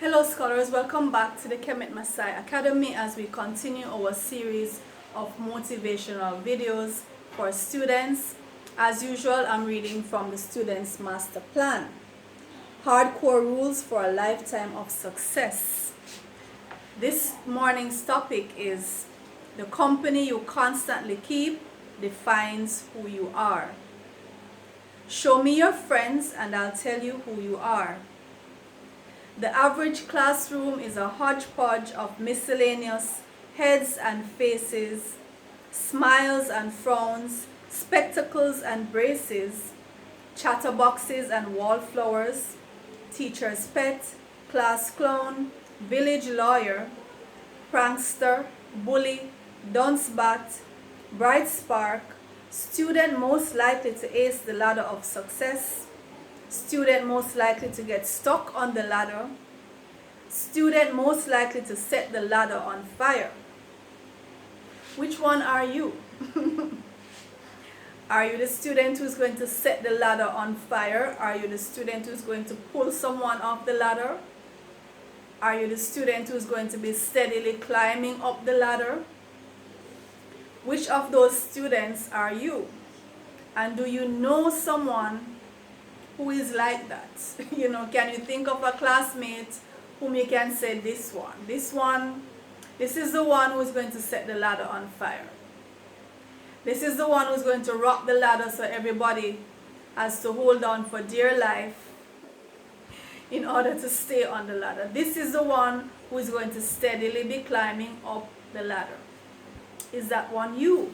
Hello scholars, welcome back to the Kemet Maasai Academy as we continue our series of motivational videos for students. As usual, I'm reading from the Student's Master Plan. Hardcore rules for a lifetime of success. This morning's topic is the company you constantly keep defines who you are. Show me your friends and I'll tell you who you are. The average classroom is a hodgepodge of miscellaneous heads and faces, smiles and frowns, spectacles and braces, chatterboxes and wallflowers, teacher's pet, class clown, village lawyer, prankster, bully, dunce bat, bright spark, student most likely to ace the ladder of success, student most likely to get stuck on the ladder, student most likely to set the ladder on fire. Which one are you? Are you the student who's going to set the ladder on fire? Are you the student who's going to pull someone off the ladder? Are you the student who's going to be steadily climbing up the ladder? Which of those students are you? And do you know someone who is like that? Can you think of a classmate whom you can say this is the one who's going to set the ladder on fire. This is the one who's going to rock the ladder so everybody has to hold on for dear life in order to stay on the ladder. This is the one who is going to steadily be climbing up the ladder. Is that one you?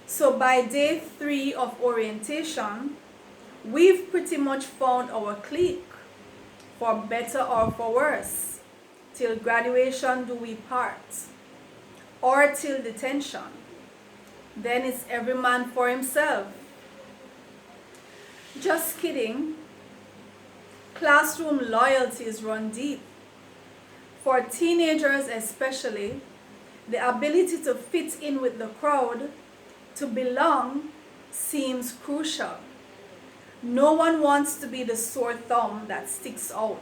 So by day 3 of orientation, we've pretty much found our clique, for better or for worse. Till graduation do we part, or till detention. Then it's every man for himself. Just kidding. Classroom loyalties run deep. For teenagers especially, the ability to fit in with the crowd, to belong, seems crucial. No one wants to be the sore thumb that sticks out,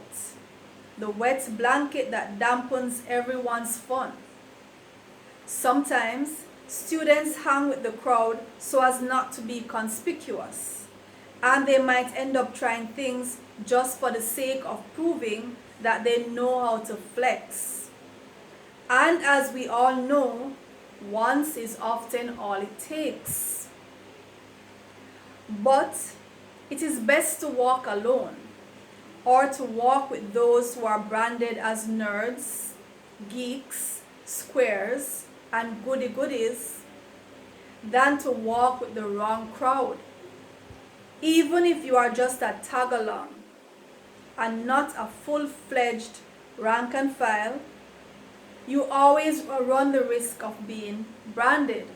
the wet blanket that dampens everyone's fun. Sometimes, students hang with the crowd so as not to be conspicuous, and they might end up trying things just for the sake of proving that they know how to flex. And as we all know, once is often all it takes. But it is best to walk alone, or to walk with those who are branded as nerds, geeks, squares, and goody-goodies, than to walk with the wrong crowd. Even if you are just a tag-along and not a full-fledged rank and file, you always run the risk of being branded.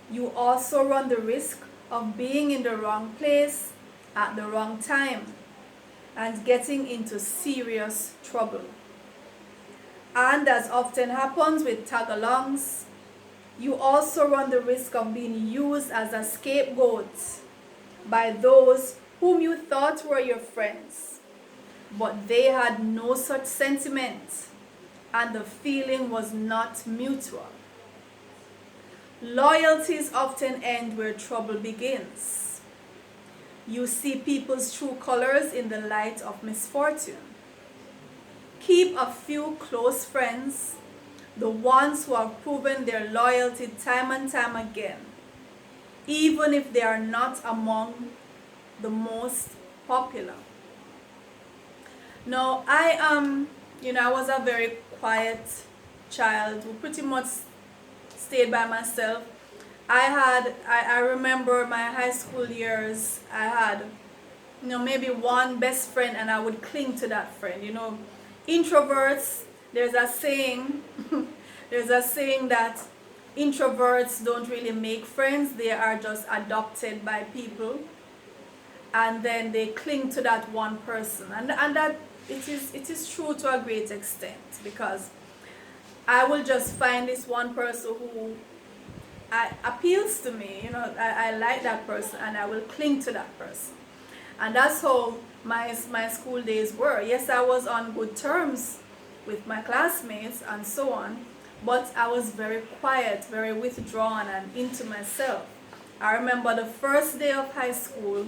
You also run the risk of being in the wrong place at the wrong time and getting into serious trouble. And as often happens with tag-alongs, you also run the risk of being used as a scapegoat by those whom you thought were your friends, but they had no such sentiment, and the feeling was not mutual. Loyalties often end where trouble begins. You see people's true colors in the light of misfortune. Keep a few close friends, the ones who have proven their loyalty time and time again, even if they are not among the most popular. Now, I was a very quiet child who pretty much stayed by myself. I remember my high school years, I had, maybe one best friend, and I would cling to that friend. Introverts, there's a saying, that introverts don't really make friends, they are just adopted by people, and then they cling to that one person. And that it is true to a great extent, because I will just find this one person who appeals to me. I like that person, and I will cling to that person. And that's how my school days were. Yes, I was on good terms with my classmates and so on, but I was very quiet, very withdrawn and into myself. I remember the first day of high school,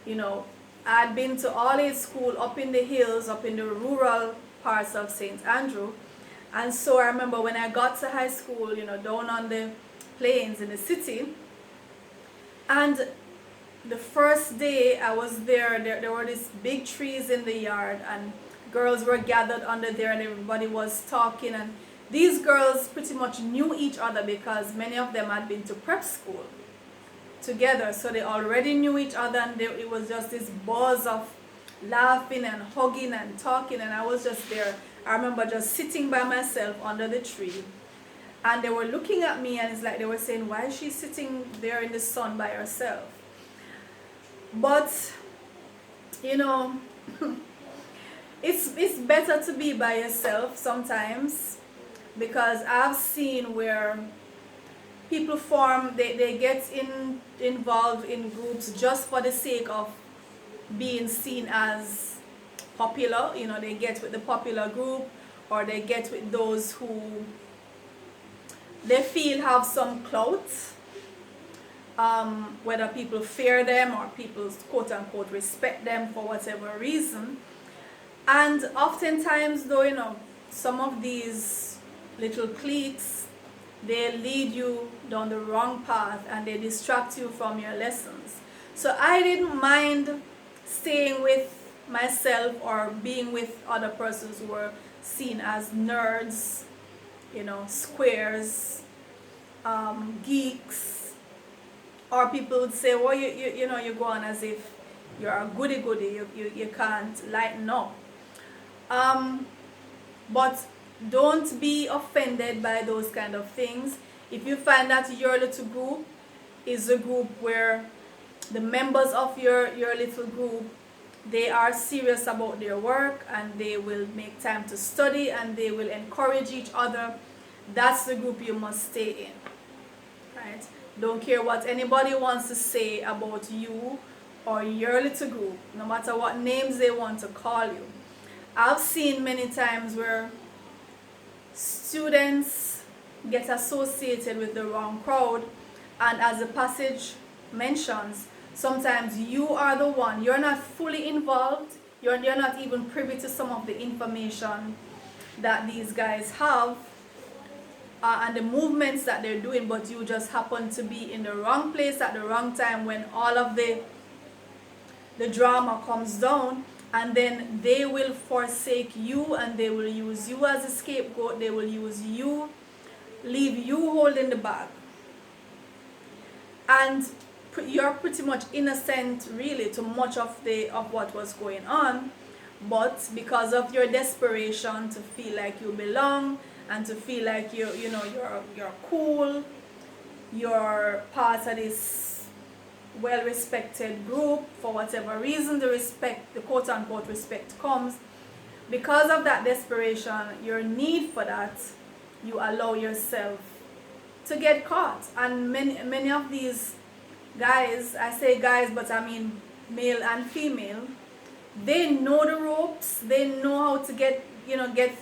you know, I'd been to all-age school up in the hills, up in the rural parts of St. Andrew. And so I remember when I got to high school, you know, down on the plains in the city, and the first day I was there were these big trees in the yard, and girls were gathered under there, and everybody was talking, and these girls pretty much knew each other because many of them had been to prep school together, so they already knew each other, and it was just this buzz of laughing and hugging and talking, and I was just there. I remember just sitting by myself under the tree, and they were looking at me, and it's like they were saying, why is she sitting there in the sun by herself? But you know, it's better to be by yourself sometimes, because I've seen where people form, they get involved in groups just for the sake of being seen as popular. You know, they get with the popular group, or they get with those who they feel have some clout, whether people fear them or people quote unquote respect them for whatever reason. And oftentimes though, you know, some of these little cliques, they lead you down the wrong path and they distract you from your lessons. So I didn't mind staying with myself or being with other persons who were seen as nerds, you know, squares, geeks, or people would say, well, you know, you go on as if you're a goody goody, you can't lighten up. But don't be offended by those kind of things. If you find that your little group is a group where the members of your little group, they are serious about their work and they will make time to study and they will encourage each other, that's the group you must stay in, right? Don't care what anybody wants to say about you or your little group, no matter what names they want to call you. I've seen many times where students get associated with the wrong crowd, and as the passage mentions, sometimes you are the one, you're not fully involved, you're not even privy to some of the information that these guys have and the movements that they're doing, but you just happen to be in the wrong place at the wrong time when all of the drama comes down, and then they will forsake you and they will use you as a scapegoat. They will use you, leave you holding the bag, and you're pretty much innocent really to much of what was going on, but because of your desperation to feel like you belong and to feel like you're cool, you're part of this well-respected group, for whatever reason the quote-unquote respect comes, because of that desperation, your need for that, you allow yourself to get caught. And many of these guys, I say guys, but I mean male and female, they know the ropes, they know how to get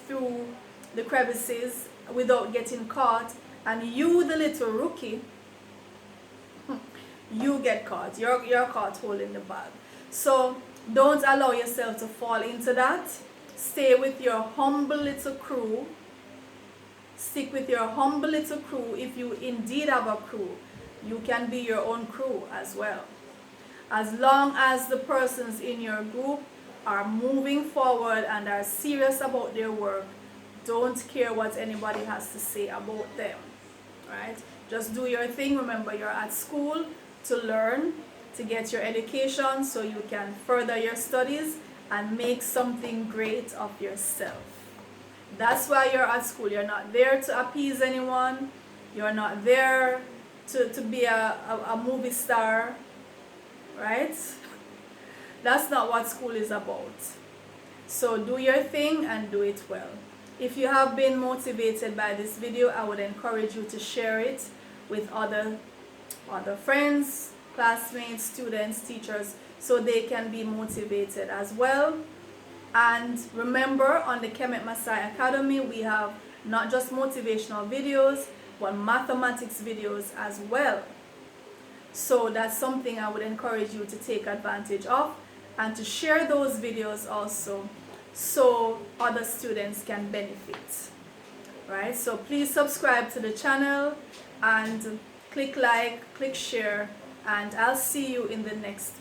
through the crevices without getting caught, and you, the little rookie, you get caught. You're caught holding the bag. So don't allow yourself to fall into that. Stay with your humble little crew. Stick with your humble little crew. If you indeed have a crew, you can be your own crew as well. As long as the persons in your group are moving forward and are serious about their work, don't care what anybody has to say about them, right? Just do your thing. Remember, you're at school to learn, to get your education so you can further your studies and make something great of yourself. That's why you're at school. You're not there to appease anyone. You're not there to be a movie star, right? That's not what school is about. So do your thing and do it well. If you have been motivated by this video, I would encourage you to share it with other friends, classmates, students, teachers, so they can be motivated as well. And remember, on the Kemet Maasai Academy, we have not just motivational videos, but mathematics videos as well. So that's something I would encourage you to take advantage of and to share those videos also, so other students can benefit. Right? So please subscribe to the channel and click like, click share, and I'll see you in the next video.